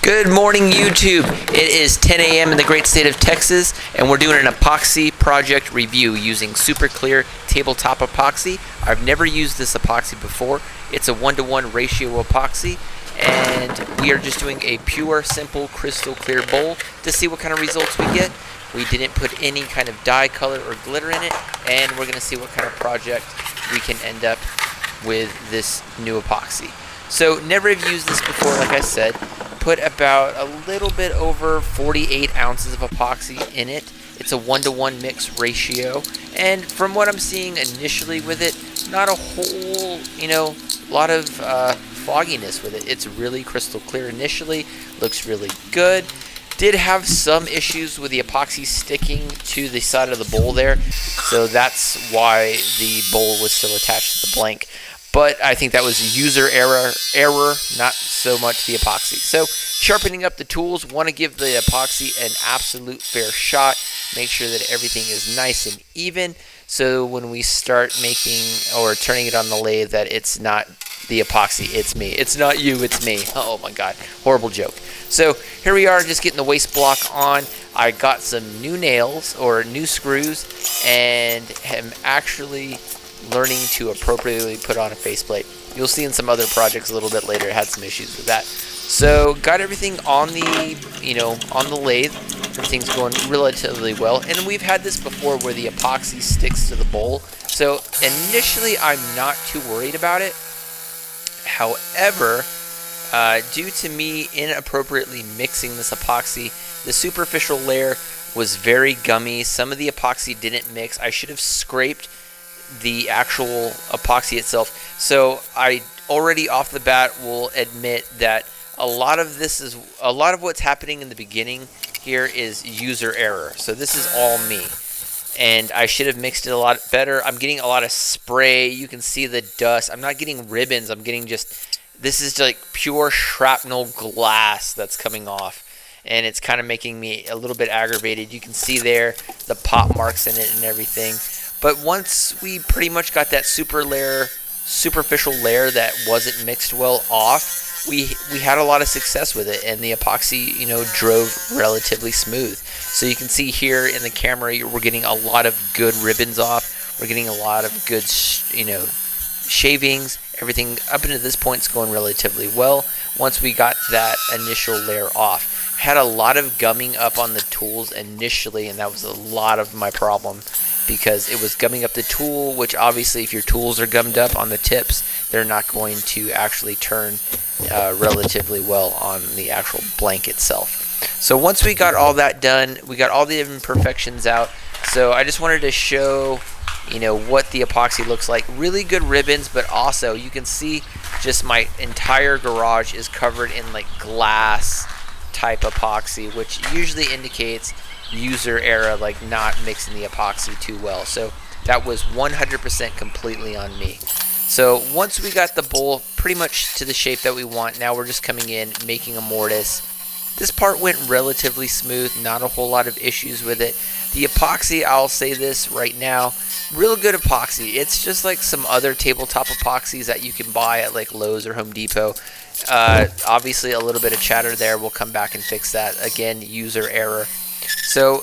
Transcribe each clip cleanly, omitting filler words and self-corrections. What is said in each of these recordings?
Good morning, YouTube. It is 10 a.m. in the great state of Texas, and we're doing an epoxy project review using super clear tabletop epoxy. I've never used this epoxy before. It's a 1-to-1 ratio epoxy, and we are just doing a pure, simple, crystal clear bowl to see what kind of results we get. We didn't put any kind of dye, color, or glitter in it, and we're going to see what kind of project we can end up with this new epoxy. So, never have used this before, like I said. Put about a little bit over 48 ounces of epoxy in it. It's a 1-to-1 mix ratio, and from what I'm seeing initially with it, not a whole, lot of fogginess with it. It's really crystal clear initially, looks really good. Did have some issues with the epoxy sticking to the side of the bowl there, so that's why the bowl was still attached to the blank. But I think that was user error, not so much the epoxy. So sharpening up the tools, want to give the epoxy an absolute fair shot. Make sure that everything is nice and even. So when we start making or turning it on the lathe, that it's not the epoxy, it's me. It's not you, it's me. Oh my God, horrible joke. So here we are, just getting the waste block on. I got some new nails or new screws, and am actually learning to appropriately put on a faceplate. You'll see in some other projects a little bit later, had some issues with that. So got everything on the, on the lathe. Everything's going relatively well. And we've had this before where the epoxy sticks to the bowl. So initially, I'm not too worried about it. However, due to me inappropriately mixing this epoxy, the superficial layer was very gummy. Some of the epoxy didn't mix. I should have scraped the actual epoxy itself. So I already off the bat will admit that a lot of what's happening in the beginning here is user error. So this is all me, and I should have mixed it a lot better. I'm getting a lot of spray. You can see the dust. I'm not getting ribbons. I'm getting this is like pure shrapnel glass that's coming off, and it's kind of making me a little bit aggravated. You can see there the pop marks in it and everything. But once we pretty much got that superficial layer that wasn't mixed well off, we had a lot of success with it, and the epoxy, drove relatively smooth. So you can see here in the camera, we're getting a lot of good ribbons off. We're getting a lot of good, shavings. Everything up until this point is going relatively well. Once we got that initial layer off, had a lot of gumming up on the tools initially, and that was a lot of my problem, because it was gumming up the tool, which obviously if your tools are gummed up on the tips, they're not going to actually turn relatively well on the actual blank itself. So once we got all that done, we got all the imperfections out. So I just wanted to show, what the epoxy looks like. Really good ribbons, but also you can see just my entire garage is covered in like glass type epoxy, which usually indicates user error, like not mixing the epoxy too well. So that was 100% completely on me. So once we got the bowl pretty much to the shape that we want, now we're just coming in, making a mortise. This part went relatively smooth, not a whole lot of issues with it. The epoxy, I'll say this right now, real good epoxy. It's just like some other tabletop epoxies that you can buy at like Lowe's or Home Depot. Obviously a little bit of chatter there. We'll come back and fix that. Again, user error. So,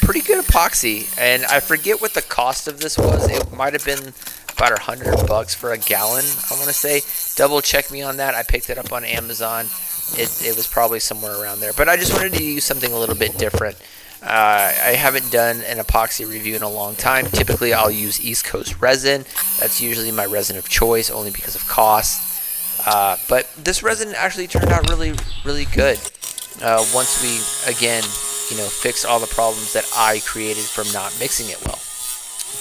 pretty good epoxy, and I forget what the cost of this was. It might have been about $100 for a gallon, I want to say. Double check me on that. I picked it up on Amazon. It was probably somewhere around there, but I just wanted to use something a little bit different. I haven't done an epoxy review in a long time. Typically, I'll use East Coast resin. That's usually my resin of choice, only because of cost. But this resin actually turned out really, really good. Once we, again, fixed all the problems that I created from not mixing it well.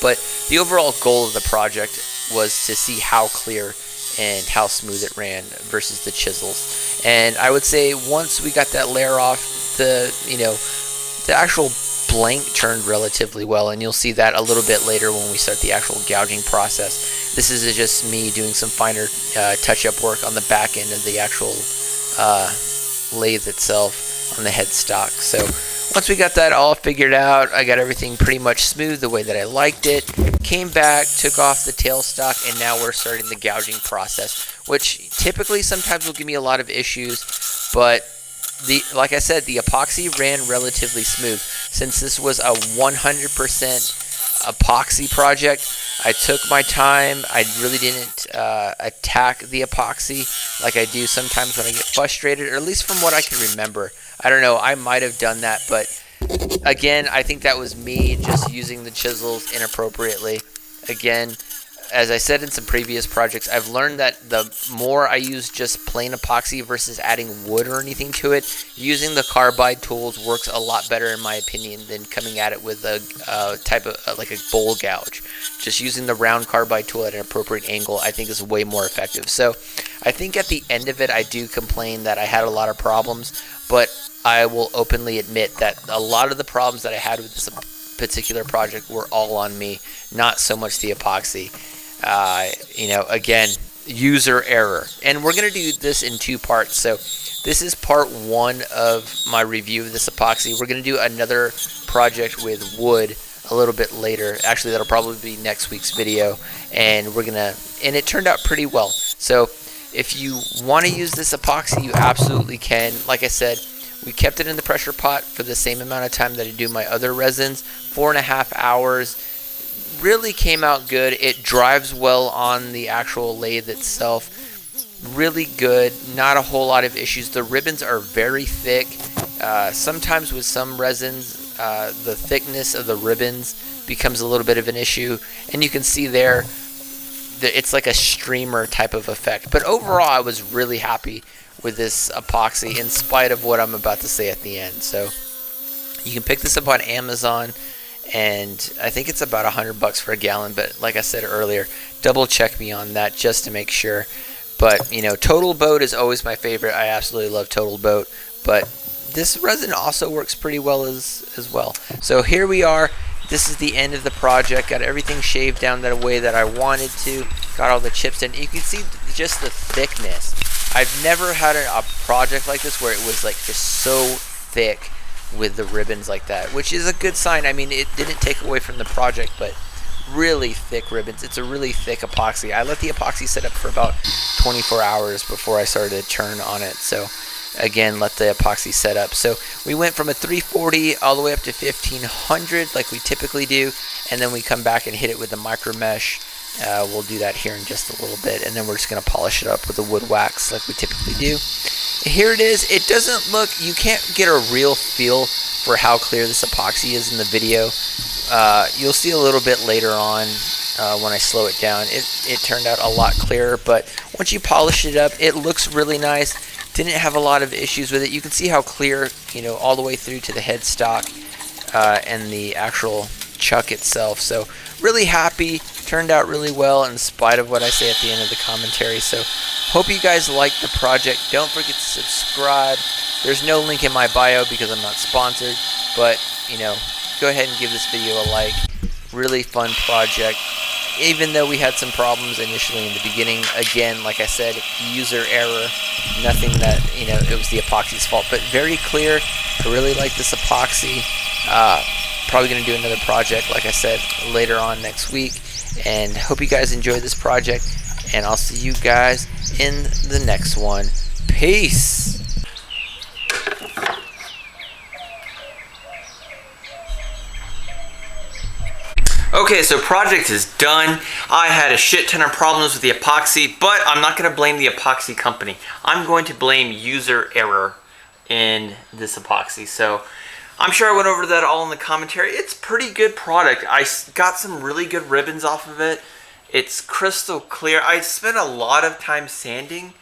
But the overall goal of the project was to see how clear and how smooth it ran versus the chisels. And I would say once we got that layer off, the actual blank turned relatively well, and you'll see that a little bit later when we start the actual gouging process. This is just me doing some finer touch-up work on the back end of the actual lathe itself on the headstock. So once we got that all figured out, I got everything pretty much smooth the way that I liked it. Came back, took off the tailstock, and now we're starting the gouging process, which typically sometimes will give me a lot of issues, but like I said, the epoxy ran relatively smooth. Since this was a 100% epoxy project, I took my time. I really didn't attack the epoxy like I do sometimes when I get frustrated, or at least from what I can remember. I don't know, I might have done that, but again, I think that was me just using the chisels inappropriately. Again, as I said in some previous projects, I've learned that the more I use just plain epoxy versus adding wood or anything to it, using the carbide tools works a lot better in my opinion than coming at it with a type of like a bowl gouge. Just using the round carbide tool at an appropriate angle, I think, is way more effective. So I think at the end of it, I do complain that I had a lot of problems, but I will openly admit that a lot of the problems that I had with this particular project were all on me, not so much the epoxy. Again, user error. And we're going to do this in 2 parts. So this is part 1 of my review of this epoxy. We're going to do another project with wood a little bit later. Actually, that'll probably be next week's video. And it turned out pretty well. So if you want to use this epoxy, you absolutely can. Like I said, we kept it in the pressure pot for the same amount of time that I do my other resins, 4.5 hours. Really came out good. It drives well on the actual lathe itself. Really good. Not a whole lot of issues. The ribbons are very thick. Sometimes with some resins, the thickness of the ribbons becomes a little bit of an issue. And you can see there that it's like a streamer type of effect. But overall, I was really happy with this epoxy in spite of what I'm about to say at the end. So you can pick this up on Amazon. And I think it's about $100 for a gallon, but like I said earlier, double check me on that just to make sure. But Total Boat is always my favorite. I absolutely love Total Boat, but this resin also works pretty well as well. So here we are. This is the end of the project. Got everything shaved down that way that I wanted to. Got all the chips in. You can see just the thickness. I've never had a project like this where it was like just so thick with the ribbons like that, which is a good sign. I mean, it didn't take away from the project, but really thick ribbons. It's a really thick epoxy. I let the epoxy sit up for about 24 hours before I started to turn on it. So again, let the epoxy set up. So we went from a 340 all the way up to 1500 like we typically do, and then we come back and hit it with the micro mesh. We'll do that here in just a little bit, and then we're just going to polish it up with the wood wax like we typically do. Here it is. It doesn't look, you can't get a real feel for how clear this epoxy is in the video. You'll see a little bit later on when I slow it down. It turned out a lot clearer, but once you polish it up, it looks really nice. Didn't have a lot of issues with it. You can see how clear, all the way through to the headstock and the actual chuck itself. So really happy. Turned out really well in spite of what I say at the end of the commentary. So hope you guys liked the project. Don't forget to subscribe. There's no link in my bio because I'm not sponsored, but go ahead and give this video a like. Really fun project. Even though we had some problems initially in the beginning, again, like I said, user error. Nothing that it was the epoxy's fault, but very clear. I really like this epoxy. Probably going to do another project, like I said, later on next week. And hope you guys enjoy this project. And I'll see you guys in the next one. Peace. Okay, so project is done. I had a shit ton of problems with the epoxy, but I'm not going to blame the epoxy company. I'm going to blame user error in this epoxy. So I'm sure I went over that all in the commentary. It's a pretty good product. I got some really good ribbons off of it. It's crystal clear. I spent a lot of time sanding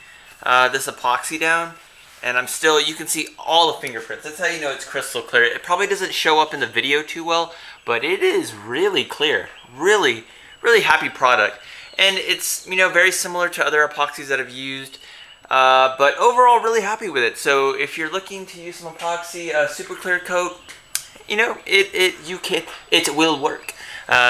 this epoxy down, and you can see all the fingerprints. That's how you know it's crystal clear. It probably doesn't show up in the video too well, but it is really clear. Really, really happy product. And it's, very similar to other epoxies that I've used. But overall, really happy with it. So if you're looking to use some epoxy, super clear coat, it will work.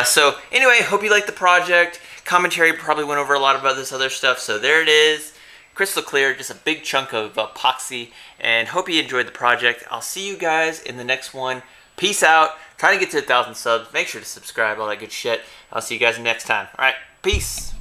So anyway, hope you liked the project. Commentary probably went over a lot about this other stuff. So there it is. Crystal clear, just a big chunk of epoxy. And hope you enjoyed the project. I'll see you guys in the next one. Peace out. Trying to get to 1,000 subs. Make sure to subscribe, all that good shit. I'll see you guys next time. All right, peace.